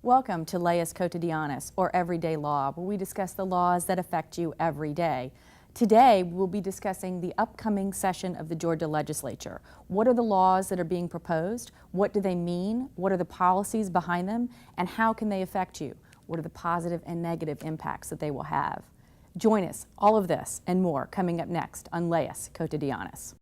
Welcome to Leyes Cotidianas, or Everyday Law, where we discuss the laws that affect you every day. Today, we'll be discussing the upcoming session of the Georgia Legislature. What are the laws that are being proposed? What do they mean? What are the policies behind them? And how can they affect you? What are the positive and negative impacts that they will have? Join us, all of this and more, coming up next on Leyes Cotidianas.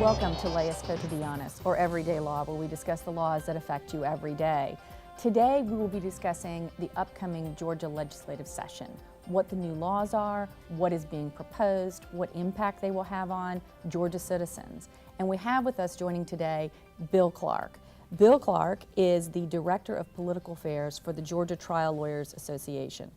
Welcome to Leyes Cotidianas, or Everyday Law, where we discuss the laws that affect you every day. Today, we will be discussing the upcoming Georgia legislative session, what the new laws are, what is being proposed, what impact they will have on Georgia citizens. And we have with us joining today Bill Clark. Bill Clark is the Director of Political Affairs for the Georgia Trial Lawyers Association.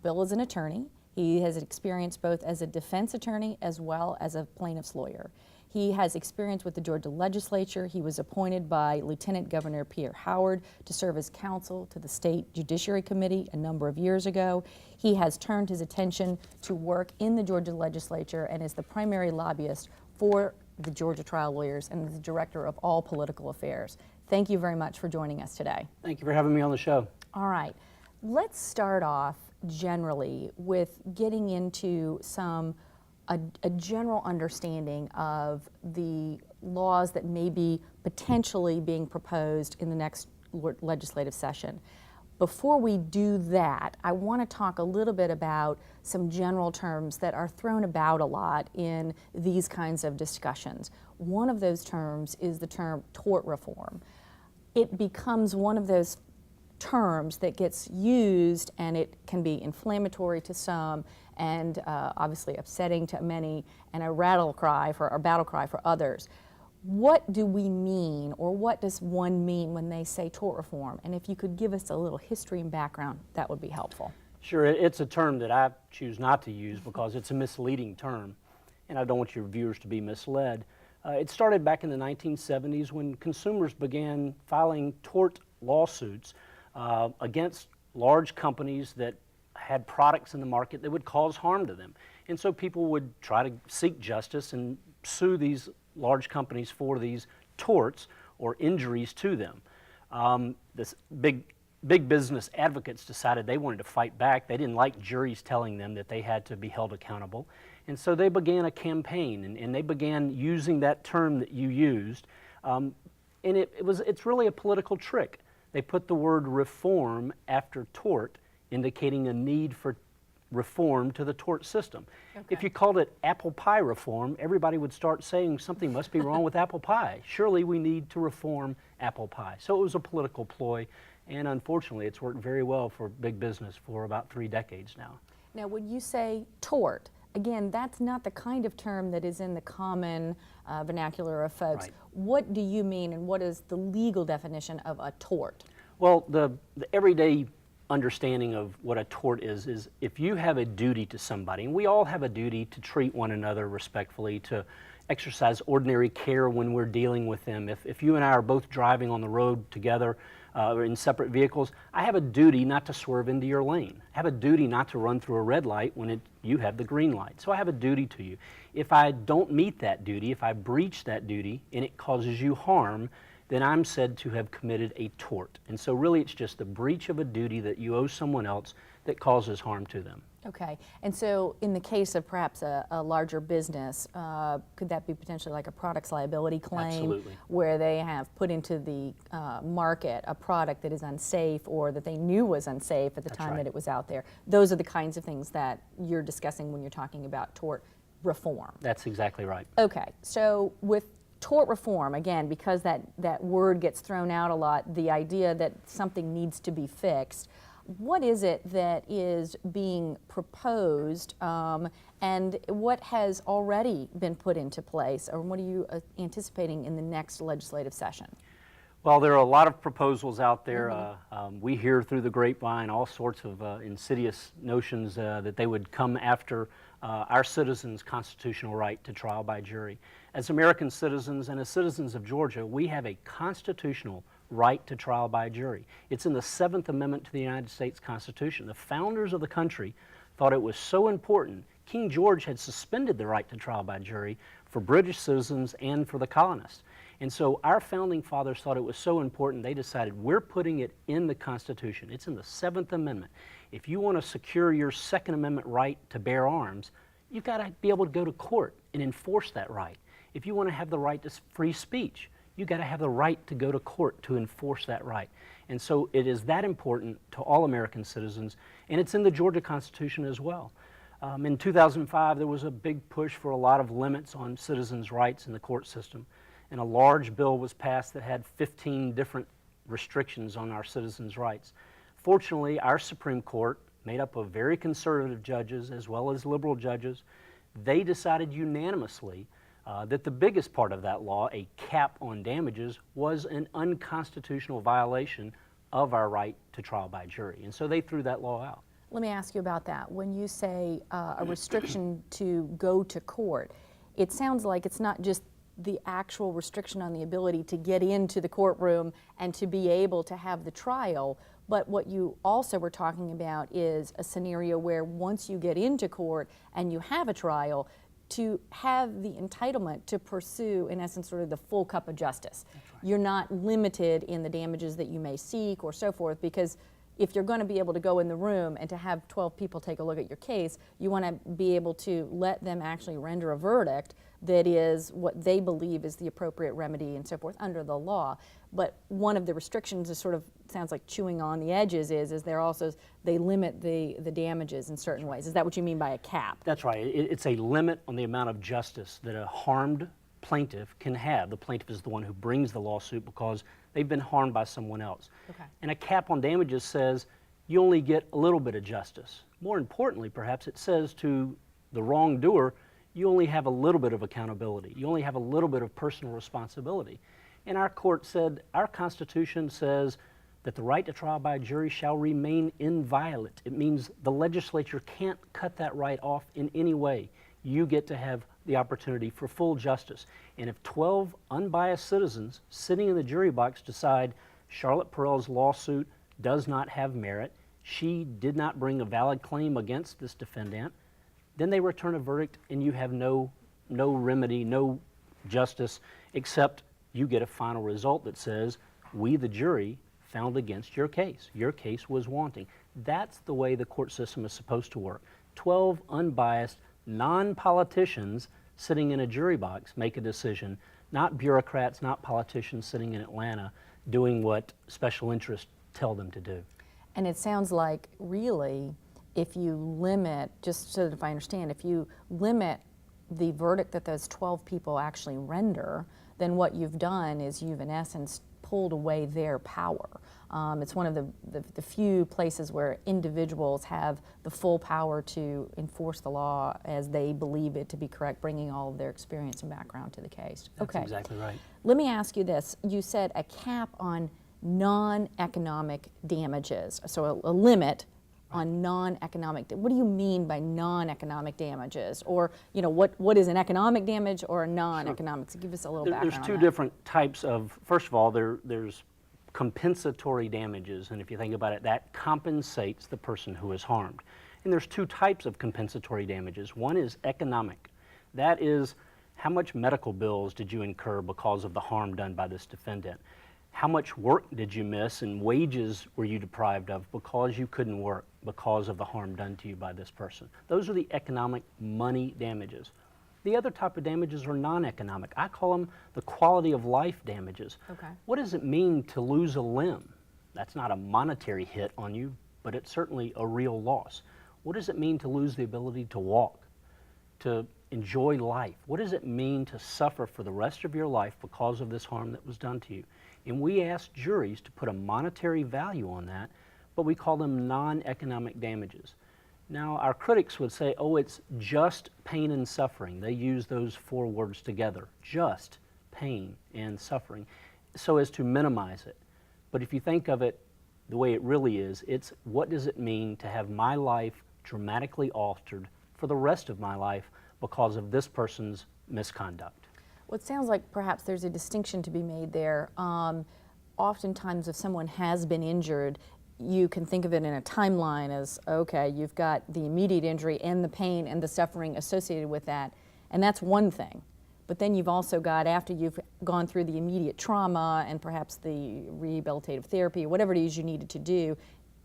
Bill is an attorney. He has experience both as a defense attorney as well as a plaintiff's lawyer. He has experience with the Georgia legislature. He was appointed by Lieutenant Governor Pierre Howard to serve as counsel to the State Judiciary Committee a number of years ago. He has turned his attention to work in the Georgia legislature and is the primary lobbyist for the Georgia Trial Lawyers and the Director of all political affairs. Thank you very much for joining us today. Thank you for having me on the show. All right, let's start off generally with getting into a general understanding of the laws that may be potentially being proposed in the next legislative session. Before we do that, I want to talk a little bit about some general terms that are thrown about a lot in these kinds of discussions. One of those terms is the term tort reform. It becomes one of those terms that gets used, and it can be inflammatory to some and obviously upsetting to many, and a battle cry for others. What do we mean, or what does one mean when they say tort reform? And if you could give us a little history and background, that would be helpful. Sure, it's a term that I choose not to use because it's a misleading term, and I don't want your viewers to be misled. It started back in the 1970s when consumers began filing tort lawsuits against large companies that had products in the market that would cause harm to them. And so people would try to seek justice and sue these large companies for these torts or injuries to them. This big business advocates decided they wanted to fight back. They didn't like juries telling them that they had to be held accountable. And so they began a campaign, and they began using that term that you used. And it's really a political trick. They put the word reform after tort, indicating a need for reform to the tort system. Okay. If you called it apple pie reform, everybody would start saying something must be wrong with apple pie. Surely we need to reform apple pie. So it was a political ploy, and unfortunately it's worked very well for big business for about 3 decades now. Now, when you say tort, again, that's not the kind of term that is in the common vernacular of folks. Right. What do you mean, and what is the legal definition of a tort? Well, the everyday understanding of what a tort is if you have a duty to somebody, and we all have a duty to treat one another respectfully, to exercise ordinary care when we're dealing with them. If you and I are both driving on the road together or in separate vehicles, I have a duty not to swerve into your lane. I have a duty not to run through a red light when you have the green light. So I have a duty to you. If I don't meet that duty, if I breach that duty and it causes you harm, then I'm said to have committed a tort. And so really it's just the breach of a duty that you owe someone else that causes harm to them. Okay, and so in the case of perhaps a larger business, could that be potentially like a products liability claim? Absolutely. Where they have put into the market a product that is unsafe, or that they knew was unsafe at the time that it was out there? Those are the kinds of things that you're discussing when you're talking about tort reform. That's exactly right. Okay, so with tort reform, again, because that word gets thrown out a lot, the idea that something needs to be fixed, what is it that is being proposed, and what has already been put into place, or what are you anticipating in the next legislative session? Well, there are a lot of proposals out there. We hear through the grapevine all sorts of insidious notions that they would come after our citizens' constitutional right to trial by jury. As American citizens and as citizens of Georgia, we have a constitutional right to trial by jury. It's in the 7th Amendment to the United States Constitution. The founders of the country thought it was so important. King George had suspended the right to trial by jury for British citizens and for the colonists. And so our founding fathers thought it was so important, they decided we're putting it in the Constitution. It's in the 7th Amendment. If you want to secure your Second Amendment right to bear arms, you've got to be able to go to court and enforce that right. If you want to have the right to free speech, you've got to have the right to go to court to enforce that right. And so it is that important to all American citizens, and it's in the Georgia Constitution as well. In 2005, there was a big push for a lot of limits on citizens' rights in the court system, and a large bill was passed that had 15 different restrictions on our citizens' rights. Fortunately, our Supreme Court, made up of very conservative judges as well as liberal judges, they decided unanimously that the biggest part of that law, a cap on damages, was an unconstitutional violation of our right to trial by jury. And so they threw that law out. Let me ask you about that. When you say a restriction to go to court, it sounds like it's not just the actual restriction on the ability to get into the courtroom and to be able to have the trial, but what you also were talking about is a scenario where once you get into court and you have a trial, to have the entitlement to pursue, in essence, sort of the full cup of justice. Right. You're not limited in the damages that you may seek or so forth, because if you're going to be able to go in the room and to have 12 people take a look at your case, you want to be able to let them actually render a verdict that is what they believe is the appropriate remedy and so forth under the law. But one of the restrictions is sort of, sounds like chewing on the edges is they're also, they limit the damages in certain ways. Is that what you mean by a cap? That's right. It's a limit on the amount of justice that a harmed plaintiff can have. The plaintiff is the one who brings the lawsuit because they've been harmed by someone else. Okay. And a cap on damages says you only get a little bit of justice. More importantly, perhaps, it says to the wrongdoer, you only have a little bit of accountability. You only have a little bit of personal responsibility. And our court said, our Constitution says that the right to trial by jury shall remain inviolate. It means the legislature can't cut that right off in any way. You get to have the opportunity for full justice. And if 12 unbiased citizens sitting in the jury box decide Charlotte Perrell's lawsuit does not have merit, she did not bring a valid claim against this defendant, then they return a verdict and you have no remedy, no justice, except you get a final result that says, we, the jury, found against your case. Your case was wanting. That's the way the court system is supposed to work. 12 unbiased, non-politicians sitting in a jury box make a decision, not bureaucrats, not politicians sitting in Atlanta doing what special interests tell them to do. And it sounds like, really, if you limit, just so that if I understand, if you limit the verdict that those 12 people actually render, then what you've done is you've, in essence, pulled away their power. It's one of the few places where individuals have the full power to enforce the law as they believe it to be correct, bringing all of their experience and background to the case. That's exactly right. Let me ask you this. You said a cap on non-economic damages, so a limit on non-economic. What do you mean by non-economic damages? Or, you know, what is an economic damage or a non-economic? So give us a little background There's two on that. different types of, first of all, there's compensatory damages, and if you think about it, that compensates the person who is harmed. And there's two types of compensatory damages. One is economic. That is, how much medical bills did you incur because of the harm done by this defendant? How much work did you miss and wages were you deprived of because you couldn't work because of the harm done to you by this person? Those are the economic money damages. The other type of damages are non-economic. I call them the quality of life damages. Okay. What does it mean to lose a limb? That's not a monetary hit on you, but it's certainly a real loss. What does it mean to lose the ability to walk, to enjoy life? What does it mean to suffer for the rest of your life because of this harm that was done to you? And we ask juries to put a monetary value on that but we call them non-economic damages. Now, our critics would say, oh, it's just pain and suffering. They use those four words together, just pain and suffering, so as to minimize it. But if you think of it the way it really is, it's what does it mean to have my life dramatically altered for the rest of my life because of this person's misconduct. Well, it sounds like perhaps there's a distinction to be made there. Oftentimes, if someone has been injured, you can think of it in a timeline as, okay, you've got the immediate injury and the pain and the suffering associated with that, and that's one thing. But then you've also got, after you've gone through the immediate trauma and perhaps the rehabilitative therapy, or whatever it is you needed to do,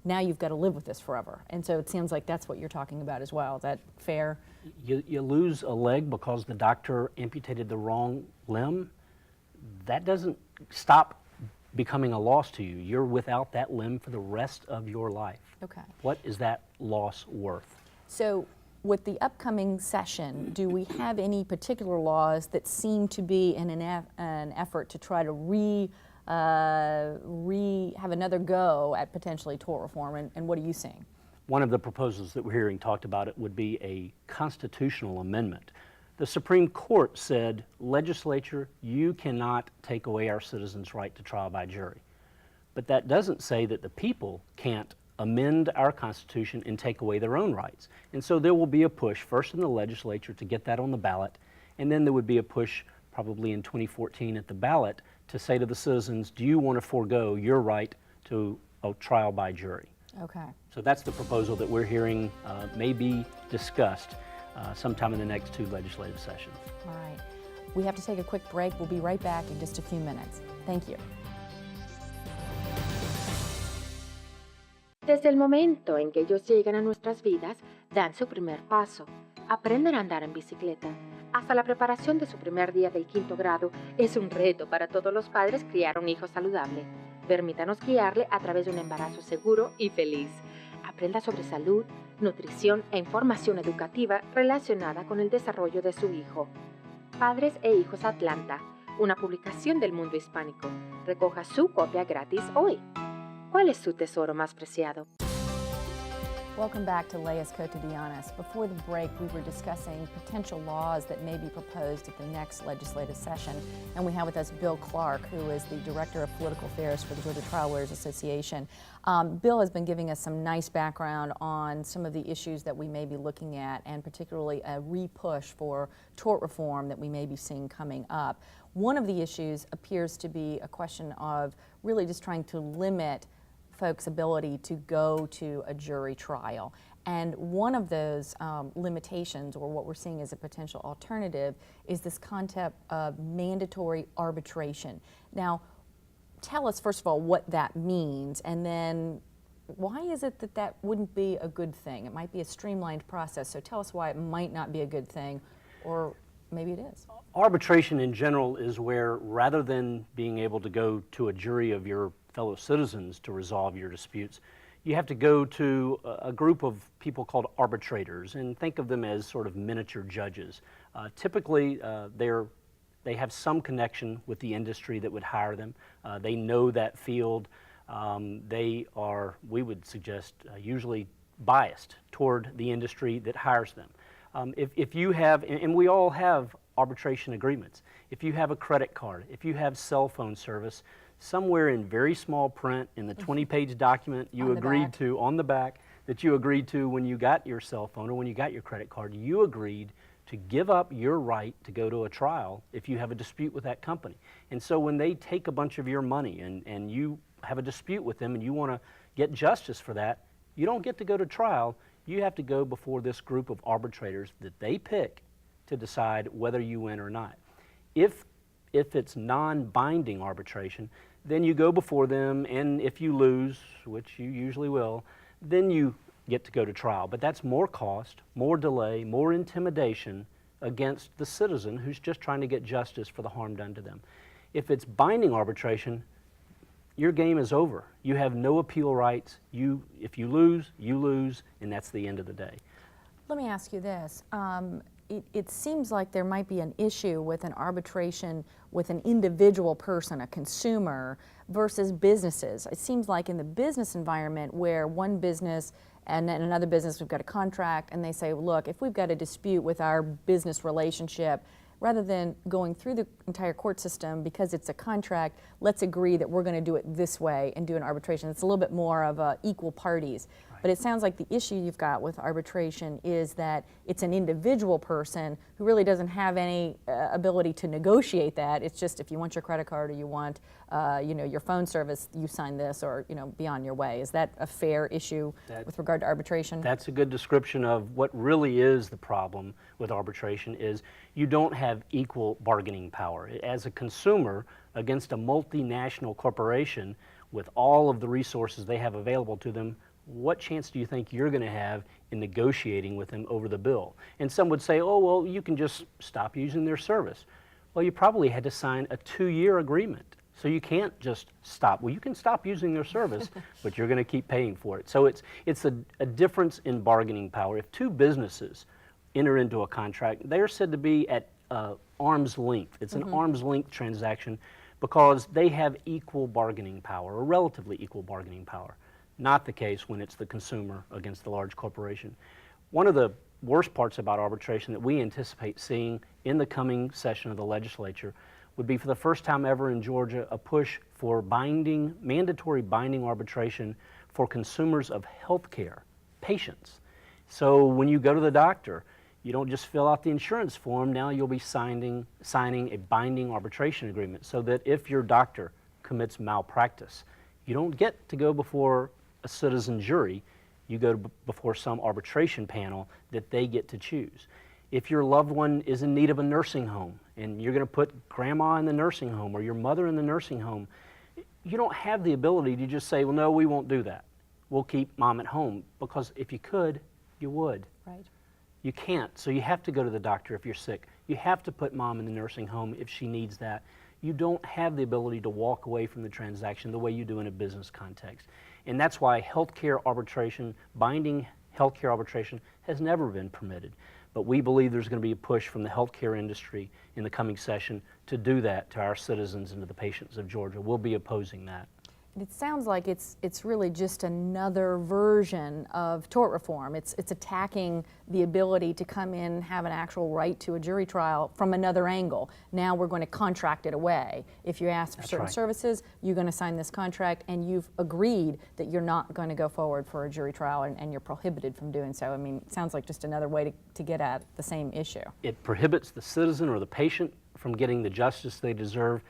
now you've got to live with this forever. And so it sounds like that's what you're talking about as well. Is that fair? You lose a leg because the doctor amputated the wrong limb. That doesn't stop becoming a loss to you. You're without that limb for the rest of your life. Okay. What is that loss worth? So with the upcoming session, do we have any particular laws that seem to be in an effort to try to have another go at potentially tort reform, and what are you seeing? One of the proposals that we're hearing talked about it would be a constitutional amendment. The Supreme Court said, legislature, you cannot take away our citizens' right to trial by jury. But that doesn't say that the people can't amend our Constitution and take away their own rights. And so there will be a push, first in the legislature, to get that on the ballot, and then there would be a push probably in 2014 at the ballot to say to the citizens, do you want to forego your right to a trial by jury? Okay. So that's the proposal that we're hearing may be discussed sometime in the next two legislative sessions. All right. We have to take a quick break. We'll be right back in just a few minutes. Thank you. Desde el momento en que ellos llegan a nuestras vidas, dan su primer paso, aprenden a andar en bicicleta. Hasta la preparación de su primer día del 5º grado es un reto para todos los padres criar un hijo saludable. Permítanos guiarle a través de un embarazo seguro y feliz. Aprenda sobre salud, nutrición e información educativa relacionada con el desarrollo de su hijo. Padres e Hijos Atlanta, una publicación del Mundo Hispánico. Recoja su copia gratis hoy. ¿Cuál es su tesoro más preciado? Welcome back to Leyes Cotidianas. Before the break, we were discussing potential laws that may be proposed at the next legislative session. And we have with us Bill Clark, who is the Director of Political Affairs for the Georgia Trial Lawyers Association. Bill has been giving us some nice background on some of the issues that we may be looking at, and particularly a re-push for tort reform that we may be seeing coming up. One of the issues appears to be a question of really just trying to limit folks' ability to go to a jury trial. And one of those limitations, or what we're seeing as a potential alternative, is this concept of mandatory arbitration. Now, tell us, first of all, what that means, and then why is it that that wouldn't be a good thing? It might be a streamlined process, so tell us why it might not be a good thing, or maybe it is. Arbitration in general is where, rather than being able to go to a jury of your fellow citizens to resolve your disputes, you have to go to a group of people called arbitrators, and think of them as sort of miniature judges. Typically, they have some connection with the industry that would hire them. They know that field. They are, we would suggest, usually biased toward the industry that hires them. If you have, and we all have arbitration agreements, if you have a credit card, if you have cell phone service, somewhere in very small print in the 20-page document you agreed to, on the back, that you agreed to when you got your cell phone or when you got your credit card, you agreed to give up your right to go to a trial if you have a dispute with that company. And so when they take a bunch of your money and you have a dispute with them and you want to get justice for that, you don't get to go to trial. You have to go before this group of arbitrators that they pick to decide whether you win or not. If it's non-binding arbitration, then you go before them, and if you lose, which you usually will, then you get to go to trial. But that's more cost, more delay, more intimidation against the citizen who's just trying to get justice for the harm done to them. If it's binding arbitration, your game is over. You have no appeal rights. If you lose, and that's the end of the day. Let me ask you this. it seems like there might be an issue with an arbitration with an individual person, a consumer, versus businesses. It seems like in the business environment where one business and then another business, we've got a contract, and they say, look, if we've got a dispute with our business relationship, rather than going through the entire court system because it's a contract, let's agree that we're going to do it this way and do an arbitration. It's a little bit more of equal parties. Right. But it sounds like the issue you've got with arbitration is that it's an individual person who really doesn't have any ability to negotiate that. It's just if you want your credit card or you want your phone service, you sign this, or be on your way. Is that a fair issue with regard to arbitration? That's a good description of what really is the problem with arbitration is you don't have equal bargaining power. As a consumer against a multinational corporation with all of the resources they have available to them, what chance do you think you're going to have in negotiating with them over the bill? And some would say, oh, well, you can just stop using their service. Well, you probably had to sign a 2-year agreement. So you can't just stop. Well, you can stop using their service, but you're going to keep paying for it. So it's a difference in bargaining power. If two businesses enter into a contract, they are said to be at arm's length. It's an arm's length transaction because they have equal bargaining power, or relatively equal bargaining power. Not the case when it's the consumer against the large corporation. One of the worst parts about arbitration that we anticipate seeing in the coming session of the legislature would be, for the first time ever in Georgia, a push for mandatory binding arbitration for consumers of health care, patients. So when you go to the doctor, you don't just fill out the insurance form. Now you'll be signing a binding arbitration agreement so that if your doctor commits malpractice, you don't get to go before a citizen jury. You go before some arbitration panel that they get to choose. If your loved one is in need of a nursing home and you're going to put grandma in the nursing home or your mother in the nursing home, you don't have the ability to just say, well, no, we won't do that. We'll keep mom at home, because if you could, you would. Right. You can't, so you have to go to the doctor if you're sick. You have to put mom in the nursing home if she needs that. You don't have the ability to walk away from the transaction the way you do in a business context. And that's why healthcare arbitration, binding healthcare arbitration, has never been permitted. But we believe there's going to be a push from the healthcare industry in the coming session to do that to our citizens and to the patients of Georgia. We'll be opposing that. It sounds like it's really just another version of tort reform. It's attacking the ability to come in, have an actual right to a jury trial from another angle. Now we're going to contract it away. If you ask for certain services, you're going to sign this contract, and you've agreed that you're not going to go forward for a jury trial, and you're prohibited from doing so. I mean, it sounds like just another way to get at the same issue. It prohibits the citizen or the patient from getting the justice they deserve,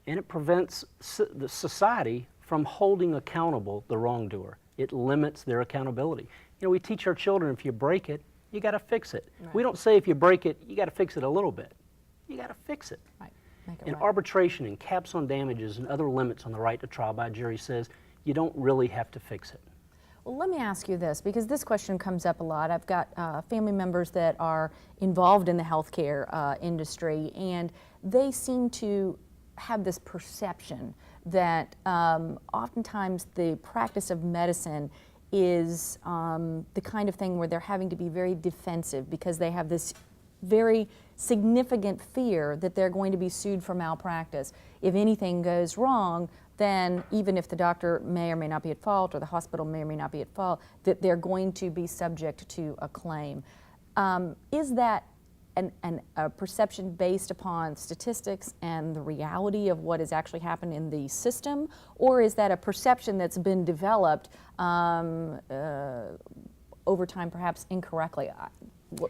and it prevents the society from holding accountable the wrongdoer. It limits their accountability. We teach our children, if you break it, you got to fix it. Right. We don't say if you break it, you got to fix it a little bit. You got to fix it. Right. Make it and right. Arbitration and caps on damages and other limits on the right to trial by jury says you don't really have to fix it. Well, let me ask you this, because this question comes up a lot. I've got family members that are involved in the healthcare industry, and they seem to have this perception that oftentimes the practice of medicine is the kind of thing where they're having to be very defensive because they have this very significant fear that they're going to be sued for malpractice. If anything goes wrong, then even if the doctor may or may not be at fault, or the hospital may or may not be at fault, that they're going to be subject to a claim. Is that a perception based upon statistics and the reality of what has actually happened in the system, or is that a perception that's been developed over time, perhaps incorrectly?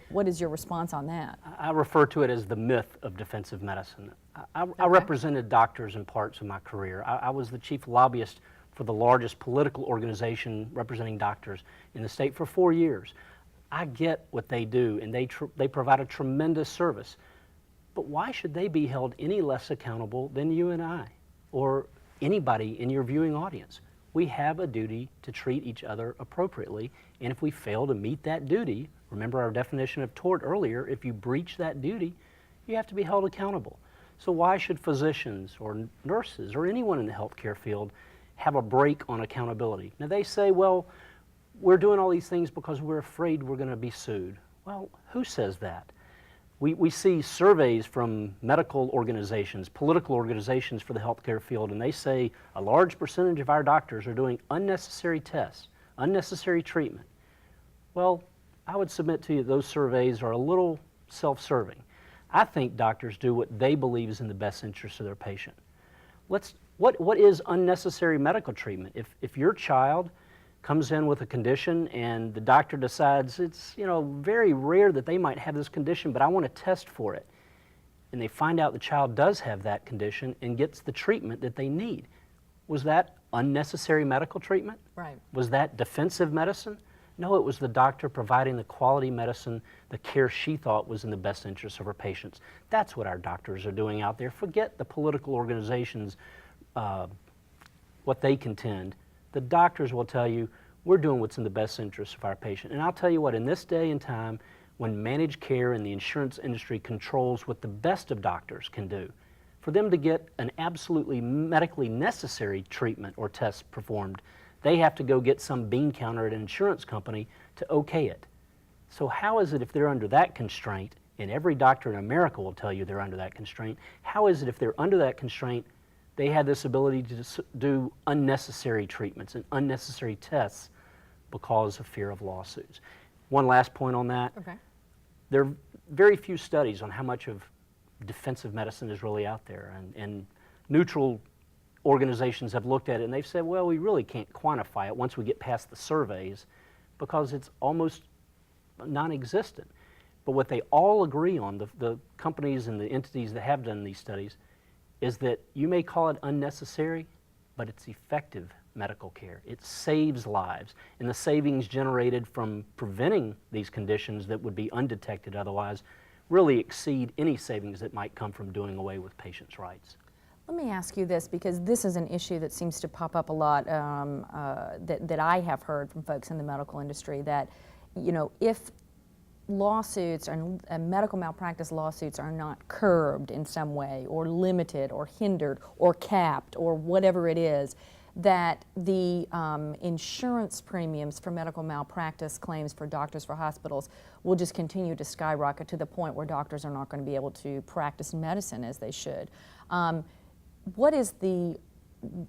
What is your response on that? I refer to it as the myth of defensive medicine. I represented doctors in parts of my career. I was the chief lobbyist for the largest political organization representing doctors in the state for 4 years. I get what they do, and they provide a tremendous service. But why should they be held any less accountable than you and I, or anybody in your viewing audience? We have a duty to treat each other appropriately, and if we fail to meet that duty, remember our definition of tort earlier, if you breach that duty, you have to be held accountable. So why should physicians or nurses or anyone in the healthcare field have a break on accountability? Now they say, well, we're doing all these things because we're afraid we're going to be sued. Well, who says that? We see surveys from medical organizations, political organizations for the healthcare field, and they say a large percentage of our doctors are doing unnecessary tests, unnecessary treatment. Well, I would submit to you those surveys are a little self-serving. I think doctors do what they believe is in the best interest of their patient. What is unnecessary medical treatment? If your child comes in with a condition and the doctor decides it's very rare that they might have this condition, but I want to test for it, and they find out the child does have that condition and gets the treatment that they need, was that unnecessary medical treatment? Right. Was that defensive medicine? No, it was the doctor providing the quality medicine, the care she thought was in the best interest of her patients. That's what our doctors are doing out there. Forget the political organizations, what they contend. The doctors will tell you, we're doing what's in the best interest of our patient. And I'll tell you what, in this day and time, when managed care and the insurance industry controls what the best of doctors can do, for them to get an absolutely medically necessary treatment or test performed, they have to go get some bean counter at an insurance company to okay it. So how is it if they're under that constraint, and every doctor in America will tell you they're under that constraint, how is it if they're under that constraint, they have this ability to do unnecessary treatments and unnecessary tests because of fear of lawsuits? One last point on that. Okay. There are very few studies on how much of defensive medicine is really out there, and neutral organizations have looked at it and they've said, well, we really can't quantify it once we get past the surveys because it's almost non-existent. But what they all agree on, the companies and the entities that have done these studies, is that you may call it unnecessary, but it's effective medical care. It saves lives, and the savings generated from preventing these conditions that would be undetected otherwise really exceed any savings that might come from doing away with patients' rights. Let me ask you this, because this is an issue that seems to pop up a lot, that I have heard from folks in the medical industry, that if lawsuits and medical malpractice lawsuits are not curbed in some way, or limited, or hindered, or capped, or whatever it is, that the insurance premiums for medical malpractice claims for doctors, for hospitals, will just continue to skyrocket to the point where doctors are not going to be able to practice medicine as they should. What is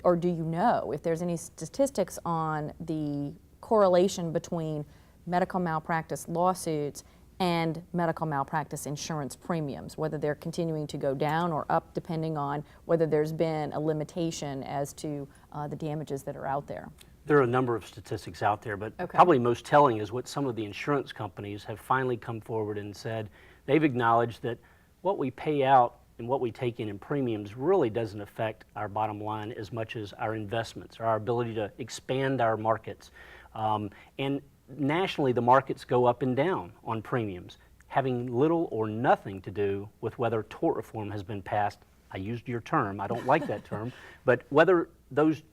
or do you know if there's any statistics on the correlation between medical malpractice lawsuits and medical malpractice insurance premiums, whether they're continuing to go down or up depending on whether there's been a limitation as to the damages that are out there? There are a number of statistics out there, but Okay. probably most telling is what some of the insurance companies have finally come forward and said. They've acknowledged that what we pay out and what we take in premiums really doesn't affect our bottom line as much as our investments, or our ability to expand our markets. And nationally, the markets go up and down on premiums, having little or nothing to do with whether tort reform has been passed. I used your term, I don't like that term, but whether those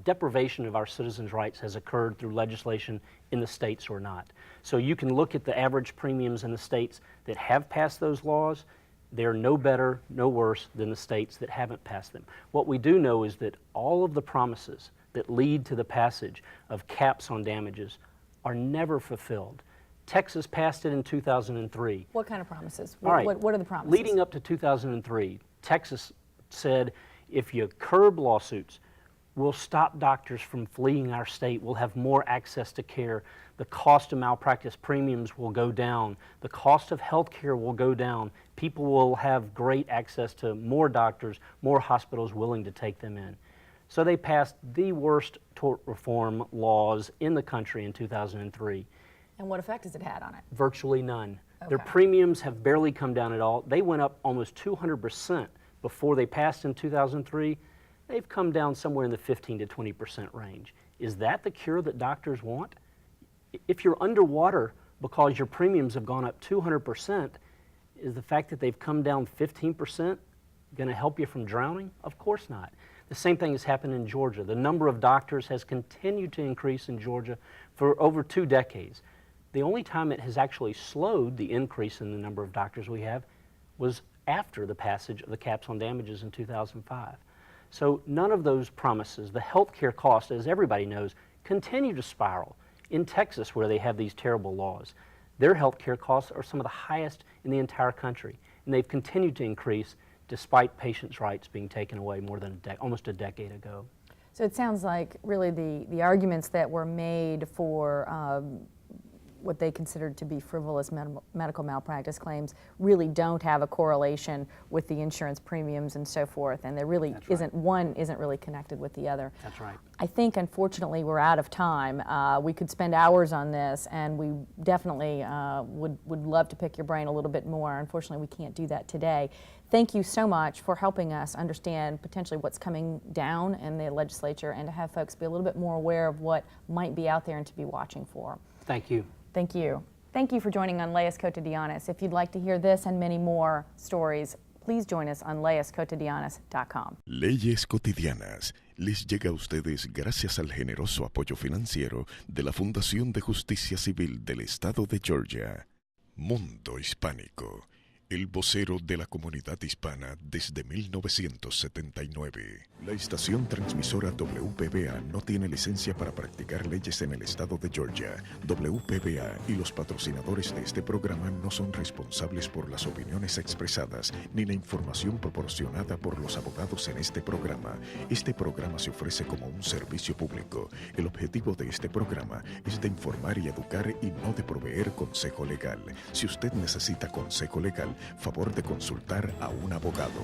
deprivation of our citizens' rights has occurred through legislation in the states or not. So you can look at the average premiums in the states that have passed those laws. They're no better, no worse than the states that haven't passed them. What we do know is that all of the promises that lead to the passage of caps on damages are never fulfilled. Texas passed it in 2003. What kind of promises? All right. What are the promises? Leading up to 2003, Texas said, if you curb lawsuits, we'll stop doctors from fleeing our state. We'll have more access to care. The cost of malpractice premiums will go down. The cost of health care will go down. People will have great access to more doctors, more hospitals willing to take them in. So they passed the worst tort reform laws in the country in 2003. And what effect has it had on it? Virtually none. Their Okay. premiums have barely come down at all. They went up almost 200% before they passed in 2003. They've come down somewhere in the 15 to 20% range. Is that the cure that doctors want? If you're underwater because your premiums have gone up 200%, is the fact that they've come down 15% going to help you from drowning? Of course not. The same thing has happened in Georgia. The number of doctors has continued to increase in Georgia for over 2 decades. The only time it has actually slowed the increase in the number of doctors we have was after the passage of the caps on damages in 2005. So none of those promises, the health care costs, as everybody knows, continue to spiral. In Texas, where they have these terrible laws, their health care costs are some of the highest in the entire country, and they've continued to increase despite patients' rights being taken away more than almost a decade ago. So it sounds like really the arguments that were made for what they considered to be frivolous medical malpractice claims really don't have a correlation with the insurance premiums and so forth, and there really isn't, one isn't really connected with the other. That's right. I think unfortunately we're out of time. We could spend hours on this, and we definitely would love to pick your brain a little bit more. Unfortunately, we can't do that today. Thank you so much for helping us understand potentially what's coming down in the legislature and to have folks be a little bit more aware of what might be out there and to be watching for. Thank you. Thank you. Thank you for joining on Leyes Cotidianas. If you'd like to hear this and many more stories, please join us on leyescotidianas.com. Leyes Cotidianas les llega a ustedes gracias al generoso apoyo financiero de la Fundación de Justicia Civil del Estado de Georgia. Mundo Hispánico, el vocero de la comunidad hispana desde 1979. La estación transmisora WPBA no tiene licencia para practicar leyes en el estado de Georgia. WPBA y los patrocinadores de este programa no son responsables por las opiniones expresadas ni la información proporcionada por los abogados en este programa. Este programa se ofrece como un servicio público. El objetivo de este programa es de informar y educar y no de proveer consejo legal. Si usted necesita consejo legal, favor de consultar a un abogado.